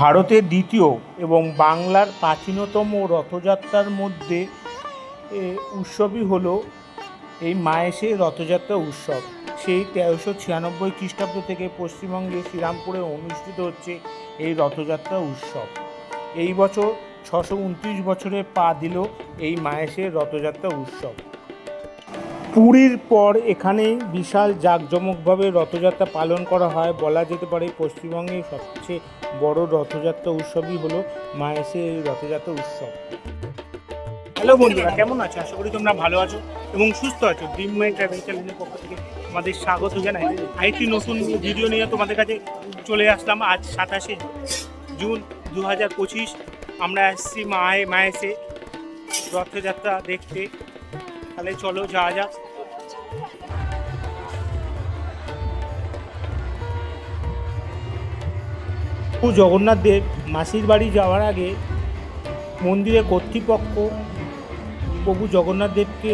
ভারতের দ্বিতীয় এবং বাংলার প্রাচীনতম রথযাত্রার মধ্যে উৎসবই হলো এই মাহেশের রথযাত্রা উৎসব। সেই 1396 খ্রিস্টাব্দ থেকে পশ্চিমবঙ্গে শ্রীরামপুরে অনুষ্ঠিত হচ্ছে এই রথযাত্রা উৎসব। এই বছর 629 বছরে পা দিল এই মাহেশের রথযাত্রা উৎসব। পুরীর পর এখানেই বিশাল জাঁকজমকভাবে রথযাত্রা পালন করা হয়। বলা যেতে পারে পশ্চিমবঙ্গের সবচেয়ে বড় রথযাত্রা উৎসবই হলো মাহেশের এই রথযাত্রা উৎসব। হ্যালো বন্ধুরা, কেমন আছো? আশা করি তোমরা ভালো আছো এবং সুস্থ আছো। ড্রিম মাই ট্রাভেল চ্যানেলের পক্ষ থেকে আমাদের স্বাগত জানাই। আরেকটি নতুন ভিডিও নিয়ে তোমাদের কাছে চলে আসলাম। আজ 27শে জুন 2025 আমরা আসছি মাহেশে রথযাত্রা দেখতে। তাহলে চলো যাওয়া যাক। জগন্নাথ দেব মাসির বাড়ি যাওয়ার আগে মন্দিরের কর্তৃপক্ষ প্রভু জগন্নাথ দেবকে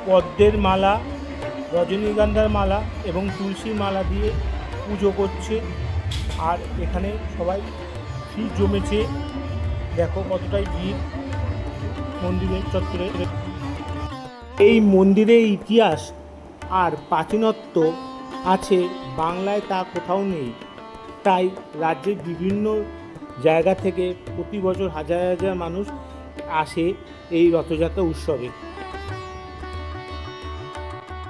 পদ্মের মালা, রজনীগন্ধার মালা এবং তুলসীর মালা দিয়ে পুজো করছে। আর এখানে সবাই ভিড় জমেছে, দেখো কতটাই ভিড় মন্দিরের চত্বরে। এই মন্দিরের ইতিহাস আর প্রাচীনত্ব আছে বাংলায়, তা কোথাও নেই। তাই রাজ্যের বিভিন্ন জায়গা থেকে প্রতি বছর হাজার হাজার মানুষ আসে এই রথযাত্রা উৎসবে।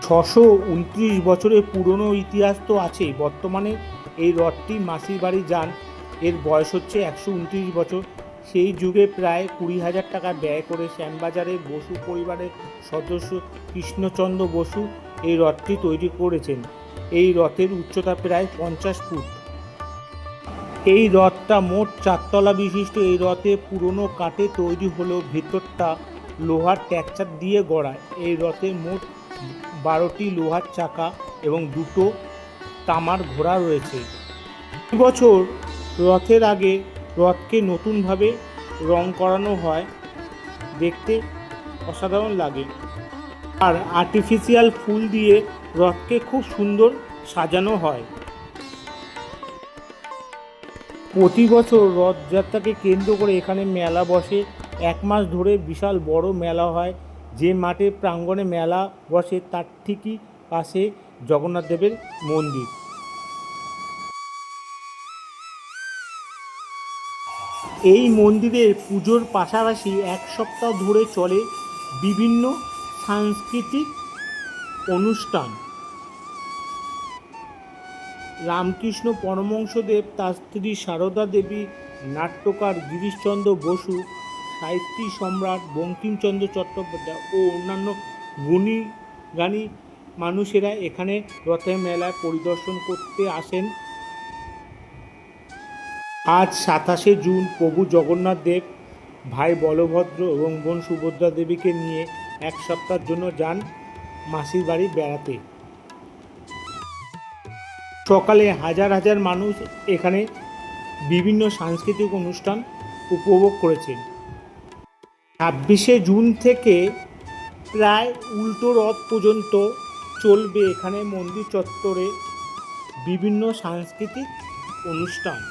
629 বছরের পুরনো ইতিহাস তো আছেই। বর্তমানে এই রথটি মাসির বাড়ি যান, এর বয়স হচ্ছে 129 বছর। সেই যুগে প্রায় 20,000 টাকা ব্যয় করে শ্যামবাজারের বসু পরিবারের সদস্য কৃষ্ণচন্দ্র বসু এই রথটি তৈরি করেছেন। এই রথের উচ্চতা প্রায় 50 ফুট। এই রথটা মোট 4 তলা বিশিষ্ট। এই রথে পুরনো কাঠে তৈরি হলেও ভেতরটা লোহার টেক্সচার দিয়ে গড়া। এই রথের মোট 12টি লোহার চাকা এবং 2টো তামার ঘোড়া রয়েছে। বছর রথের আগে রথকে নতুনভাবে রং করানো হয়, দেখতে অসাধারণ লাগে। আর আর্টিফিশিয়াল ফুল দিয়ে রথকে খুব সুন্দর সাজানো হয়। প্রতি বছর রথযাত্রাকে কেন্দ্র করে এখানে মেলা বসে। 1 মাস ধরে বিশাল বড় মেলা হয়। যে মাঠে প্রাঙ্গণে মেলা বসে তার ঠিকই পাশে জগন্নাথ দেবের মন্দির। এই মন্দিরে পুজোর পাশাপাশি 1 সপ্তাহ ধরে চলে বিভিন্ন সাংস্কৃতিক অনুষ্ঠান। রামকৃষ্ণ পরমহংসদেব, তার স্ত্রী সারদা দেবী, নাট্যকার গিরিশচন্দ্র বসু, সাহিত্যিক সম্রাট বঙ্কিমচন্দ্র চট্টোপাধ্যায় ও অন্যান্য গুণী জ্ঞানী মানুষেরা এখানে রথের মেলায় পরিদর্শন করতে আসেন। আজ 27শে জুন প্রভু জগন্নাথ দেব ভাই বলভদ্র এবং বোন সুভদ্রা দেবীকে নিয়ে 1 সপ্তাহের জন্য যান মাসির বাড়ি বেড়াতে। সকালে হাজার হাজার মানুষ এখানে বিভিন্ন সাংস্কৃতিক অনুষ্ঠান উপভোগ করেছেন। 26শে জুন থেকে প্রায় উল্টো রথ পর্যন্ত চলবে এখানে মন্দির চত্বরে বিভিন্ন সাংস্কৃতিক অনুষ্ঠান।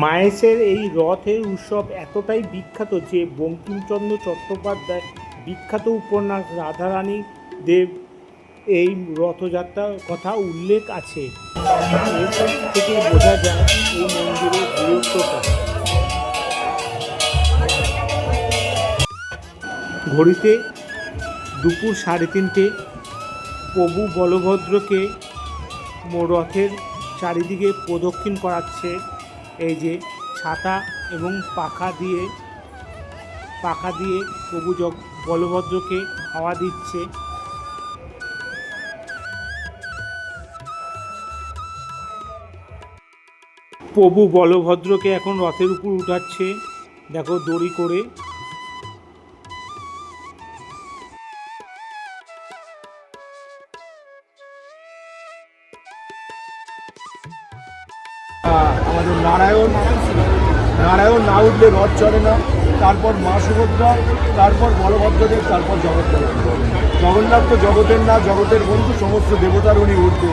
মাহেশের এই রথের উৎসব এতটাই বিখ্যাত যে বঙ্কিমচন্দ্র চট্টোপাধ্যায় বিখ্যাত উপন্যাস রাধারানী দেব এই রথযাত্রার কথা উল্লেখ আছে। এর থেকে বোঝা যায় এই মন্দিরের গুরুত্বটা। ঘড়িতে দুপুর 3:30। প্রভু বলভদ্রকে রথের চারিদিকে প্রদক্ষিণ করাচ্ছে। এই যে ছাতা এবং পাখা দিয়ে প্রভু বলভদ্রকে হাওয়া দিচ্ছে। প্রভু বলভদ্রকে এখন রথের উপর উঠাচ্ছে, দেখো দড়ি করে। আমাদের নারায়ণ না উঠলে রথ চলে না। তারপর মা সুভদ্রা, তারপর বলভদ্রদেব, তারপর জগন্নাথ। জগন্নাথ তো জগতের না, জগতের বন্ধু, সমস্ত দেবতার উনি ঊর্ধ্বে।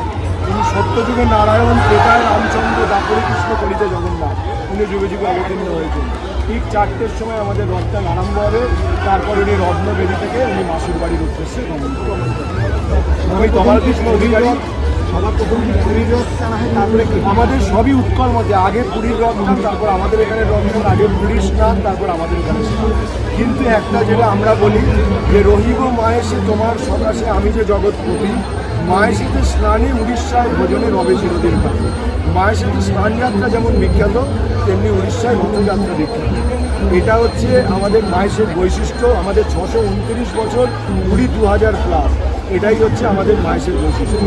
উনি সত্যযুগে নারায়ণ, ত্রেতায় রামচন্দ্র, দাপরে কৃষ্ণ, কলিতে জগন্নাথ। উনি যুগে যুগে অবতীর্ণ হয়েছেন। ঠিক 4টের সময় আমাদের রথটা আরম্ভ হবে। তারপর উনি রত্নবেদী থেকে উনি মাসির বাড়ির উদ্দেশ্যে গমন করবেন। আমি তোমার কৃষ্ণ অধিকারী। সবার প্রথম দিন পুরীর রথ টানা হয়, তারপরে কি আমাদের সবই উৎকল মতে। আগে পুরীর রথ টান, তারপর আমাদের এখানে রথ টান, আগে পুরীর স্নান, তারপর আমাদের এখানে স্নান। কিন্তু একটা যেটা আমরা বলি যে রহিব মায়েশে তোমার সকাশে আমি যে জগৎপতি, মায়েশীতে স্নানে উড়িষ্যায় ভোজনে রবে চিরদিন থাকে। মায়েশীতে স্নানযাত্রা যেমন বিখ্যাত, তেমনি উড়িষ্যায় রথযাত্রা বিখ্যাত। এটা হচ্ছে আমাদের মায়েশের বৈশিষ্ট্য। আমাদের 629 বছর, পুরী 2000+। এটাই হচ্ছে আমাদের মায়েশের বৈশিষ্ট্য।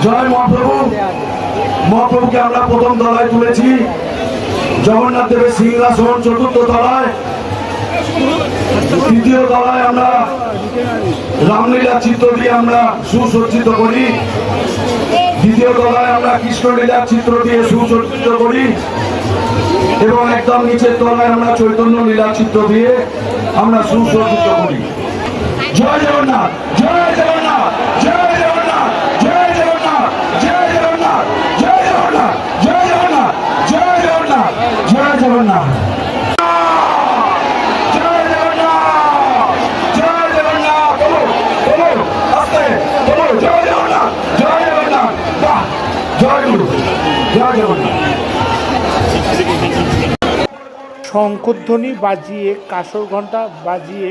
জয় মহাপ্রভু। মহাপ্রভুকে আমরা প্রথম তলায় তুলেছি, জগন্নাথ দেবের সিংহাসন 4র্থ তলায়। 3য় তলায় আমরা রামলীলা চিত্র দিয়ে আমরা সুসজ্জিত করি। 2য় তলায় আমরা কৃষ্ণলীলা চিত্র দিয়ে সুসজ্জিত করি এবং একদম নিচের তলায় আমরা চৈতন্য লীলা চিত্র দিয়ে আমরা সুসজ্জিত করি। জয় জগন্নাথ, জয় জগন্নাথ, জয় জগন্নাথ, জয় জগন্নাথ, জয় জগন্নাথ, জয় জগন্নাথ, জয় জগন্নাথ, জয় জগন্নাথ, জয় জগন্নাথ, জয় জগন্নাথ, জয় জগন্নাথ। বলো বলো আস্তে বলো, জয় জগন্নাথ, জয় জগন্নাথ। বাহ, জয় গুরু, জয় জগন্নাথ। শঙ্খধ্বনি বাজিয়ে, কাসর ঘণ্টা বাজিয়ে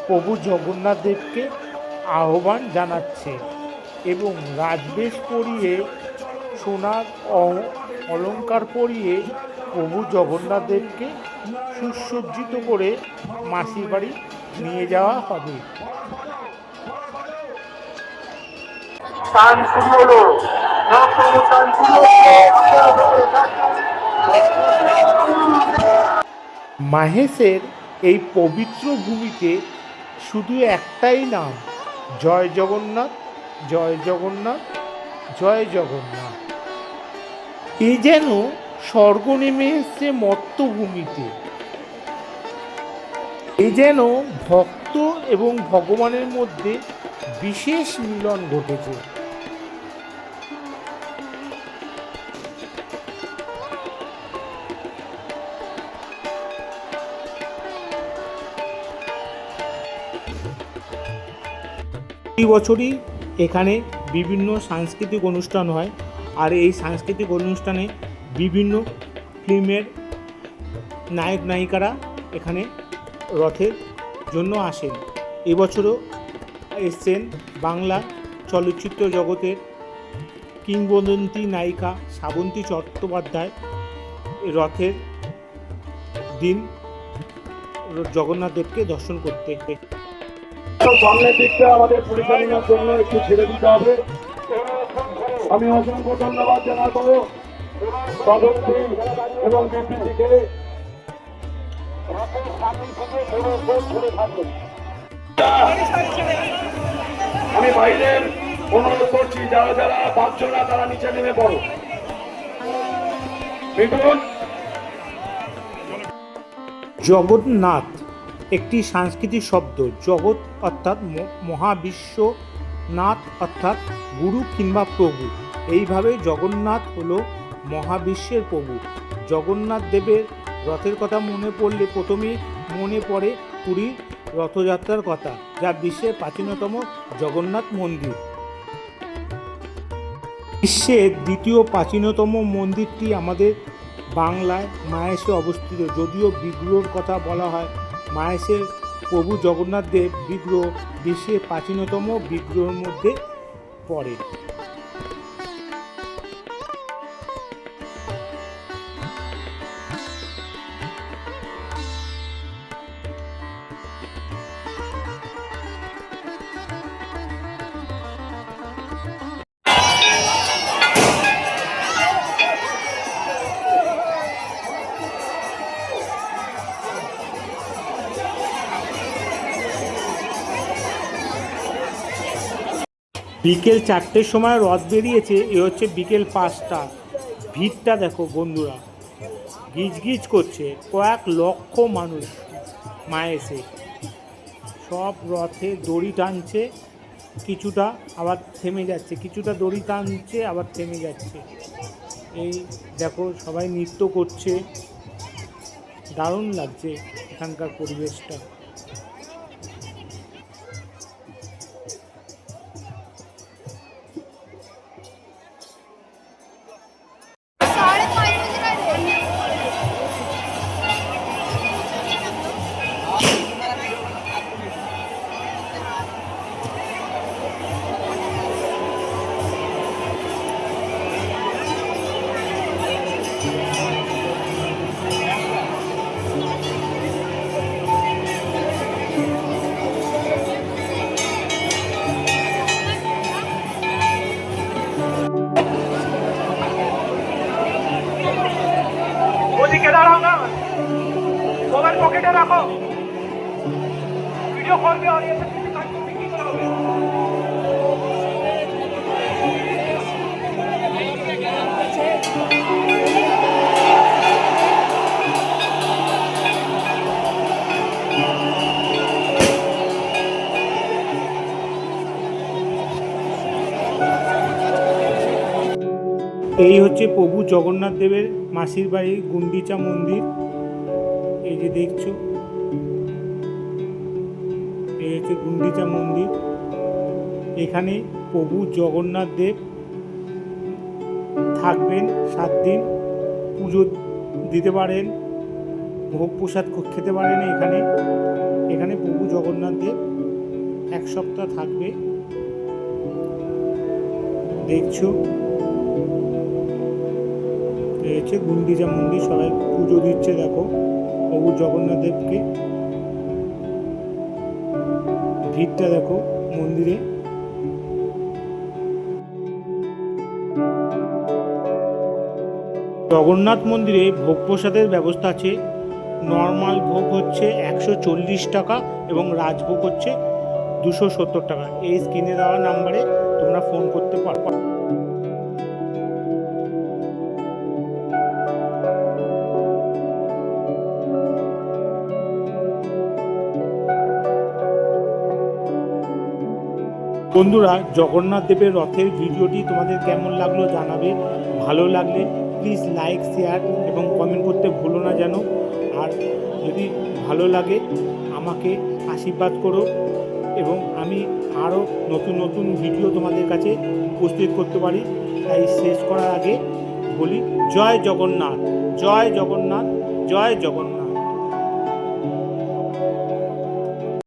প্রভু জগন্নাথ দেবকে আহ্বান জানাচ্ছে এবং রাজবেশ পরিয়ে, সোনার অলঙ্কার পরিয়ে প্রভু জগন্নাথ দেবকে সুসজ্জিত করে মাসির বাড়ি নিয়ে যাওয়া হবে। মাহেশের এই পবিত্র ভূমিতে শুধু একটাই নাম, জয় জগন্নাথ, জয় জগন্নাথ, জয় জগন্নাথ। এ যেন স্বর্গ নেমে এসছে মর্তভূমিতে। এ যেন ভক্ত এবং ভগবানের মধ্যে বিশেষ মিলন ঘটেছে। প্রতি বছরই এখানে বিভিন্ন সাংস্কৃতিক অনুষ্ঠান হয়, আর এই সাংস্কৃতিক অনুষ্ঠানে বিভিন্ন ফিল্মের নায়ক নায়িকারা এখানে রথের জন্য আসেন। এবছরও এসছেন বাংলা চলচ্চিত্র জগতের কিংবদন্তি নায়িকা শ্রাবন্তী চট্টোপাধ্যায়। রথের দিন জগন্নাথ দেবকে দর্শন করতে। সামনের দিকটা আমাদের পরিচালনার জন্য একটু ছেড়ে দিতে হবে। আমি অসংখ্য ধন্যবাদ জানাবো তদন্তী এবং বিবৃতিকে। আমি ভাইদের অনুরোধ করছি, যারা যারা পাচ্ছো না তারা নিচে নেমে পড়ো। জগন্নাথ একটি সাংস্কৃতিক শব্দ। জগৎ অর্থাৎ মহাবিশ্ব, নাথ অর্থাৎ গুরু কিংবা প্রভু। এইভাবে জগন্নাথ হলো মহাবিশ্বের প্রভু। জগন্নাথ দেবের রথের কথা মনে পড়লে প্রথমেই মনে পড়ে পুরীর রথযাত্রার কথা, যা বিশ্বের প্রাচীনতম জগন্নাথ মন্দির। বিশ্বের দ্বিতীয় প্রাচীনতম মন্দিরটি আমাদের বাংলায় মাহেশে অবস্থিত। যদিও বিগ্রহের কথা বলা হয়, মাহেশের প্রভু জগন্নাথ দেব বিগ্রহ বিশ্বের প্রাচীনতম বিগ্রহের মধ্যে পড়ে। বিকেল 4টের সময় রথ বেরিয়েছে, এ হচ্ছে বিকেল 5টা। ভিড়টা দেখো বন্ধুরা, গিজগিজ করছে, কয়েক লক্ষ মানুষ মায়েসে। সব রথে দড়ি টানছে, কিছুটা আবার থেমে যাচ্ছে, কিছুটা দড়ি টানছে আবার থেমে যাচ্ছে। এই দেখো সবাই নৃত্য করছে, দারুণ লাগছে এখানকার পরিবেশটা। ওদিকে দাঁড়াও না, মোবাইল পকেটে রাখো, ভিডিও করবে অডিয়েন্সের কিছু কাজ করবে, কি করে হবে? এই হচ্ছে প্রভু জগন্নাথ দেবের মাসির বাড়ি গুন্ডিচা মন্দির। এই যে দেখছো, এই হচ্ছে গুন্ডিচা মন্দির। এখানে প্রভু জগন্নাথ দেব থাকবেন 7 দিন, পুজো দিতে পারেন, ভোগ প্রসাদ খেতে পারেন। এখানে প্রভু জগন্নাথ দেব 1 সপ্তাহ থাকবে। দেখছো, এই হচ্ছে গুন্ডিচা মন্দির, সবাই পুজো দিচ্ছে দেখো প্রভু জগন্নাথ দেবকে। ভিড়টা দেখো মন্দিরে। জগন্নাথ মন্দিরে ভোগ প্রসাদের ব্যবস্থা আছে। নর্মাল ভোগ হচ্ছে 140 টাকা এবং রাজভোগ হচ্ছে 270 টাকা। এই স্ক্রিনে দেওয়া নাম্বারে তোমরা ফোন করতে পারো। বন্ধুরা, জগন্নাথ দেবের রথের ভিডিওটি তোমাদের কেমন লাগলো জানাবে। ভালো লাগলে প্লিজ লাইক, শেয়ার এবং কমেন্ট করতে ভুলো না যেন। আর যদি ভালো লাগে আমাকে আশীর্বাদ করো এবং আমি আরও নতুন নতুন ভিডিও তোমাদের কাছে উপস্থিত করতে পারি। তাই শেষ করার আগে বলি জয় জগন্নাথ, জয় জগন্নাথ, জয় জগন্নাথ।